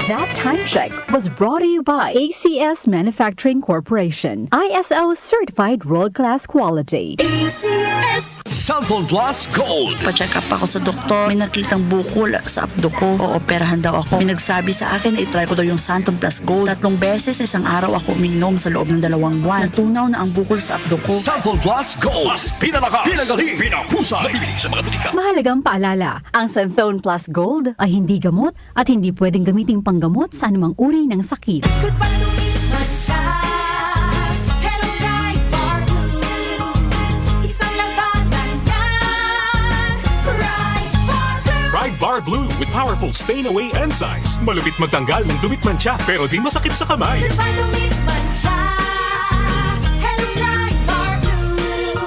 That time check was brought to you by ACS Manufacturing Corporation. ISO certified world-class quality. ACS Cellphone Plus Gold. Pa-check up ako sa doktor. May nakitang bukol sa abdo ko. Ooperahan daw ako. May nagsabi sa akin na itry ko daw yung Santon Plus Gold. 3 beses isang araw ako uminom sa loob ng 2 buwan. Natunaw na ang bukol sa abdo ko. Cellphone Plus Gold. Mas pinalakas, pinagaling, pinahusay. Mabibili sa mga butika. Mahalagang paalala, ang Santhone Plus Gold ay hindi gamot at hindi pwedeng gamiting panggamot sa anumang uri ng sakit. Good pa tumiman siya. Hello, Right Bar Blue. Isang labanan yan. Right Bar Blue. Pride Bar Blue with powerful stain-away enzymes. Malupit magtanggal ng dumit mancha pero di masakit sa kamay. Good pa tumiman siya. Hello, Right Bar Blue.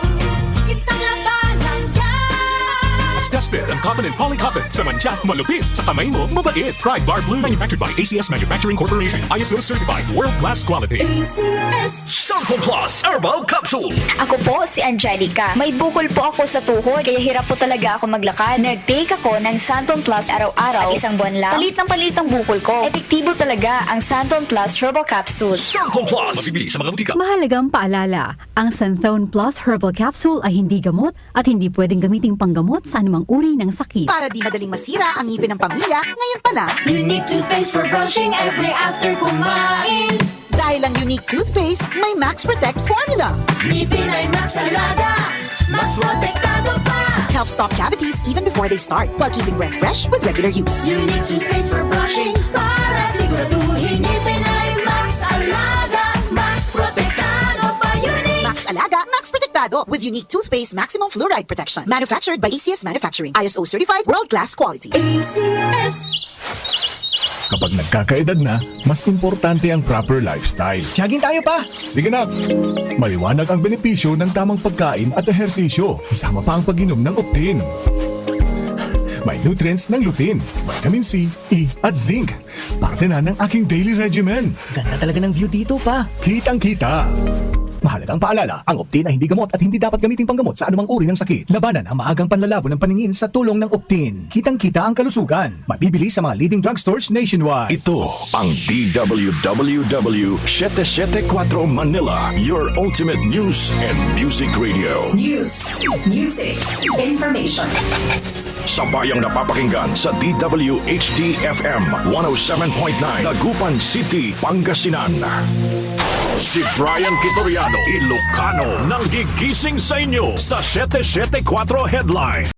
Isang labanan yan. As tested ang cotton and polycotton. Sa mancha, malupit. Sa kamay mo, mabait. Pride Bar Blue manufactured by ACS Manufacturing Corporation. ISO certified world-class quality. ACS Cellphone Plus Herbal Capsule. Ako po si Angelica. May bukol po ako sa tuhod, kaya hirap po talaga ako maglakad. Nag-take ako ng Santon Plus araw-araw at 1 buwan lang. Palit ang bukol ko. Epektibo talaga ang Santon Plus Herbal Capsule. Cellphone Plus. Mabibili sa mga butika. Mahalagang paalala, ang Santhone Plus Herbal Capsule ay hindi gamot at hindi pwedeng gamiting panggamot sa anumang uri ng sakit. Para di madaling masira ang ngipin ng pamilya, ngayon pa lang, Unique toothpaste for brushing every after kumain. dahil ang unique toothpaste, may Max Protect formula. Ngipin ay Max Alaga. Max Protektado pa. Help stop cavities even before they start, while keeping breath fresh with regular use. Unique toothpaste for brushing para siguraduhin ngipin ay Max Alaga. Max Protektado pa. Unique. Max Alaga, Max Protectado with unique toothpaste maximum fluoride protection. Manufactured by ACS Manufacturing. ISO certified world-class quality. ACS. Kapag nagkakaedad na, mas importante ang proper lifestyle. Jogging tayo pa! Sige na! Maliwanag ang benepisyo ng tamang pagkain at ehersisyo. Isama pa ang pag-inom ng Optin. May nutrients ng lutein, vitamin C, E at zinc. Parte na ng aking daily regimen. Ganda talaga ng view dito pa. Kitang-kita. Mahalagang paalala, ang Optin ay hindi gamot at hindi dapat gamitin panggamot sa anumang uri ng sakit. Labanan ang maagang panlalabo ng paningin sa tulong ng Optin. Kitang-kita ang kalusugan. Mabibili sa mga leading drugstores nationwide. Ito ang DWWW 774 Manila, your ultimate news and music radio. News, music, information. Sa bayang napapakinggan sa DWHD-FM 107.9 Dagupan City, Pangasinan. Si Brian Kitoriano, Ilocano, nang gigising sa inyo sa 774 Headlines.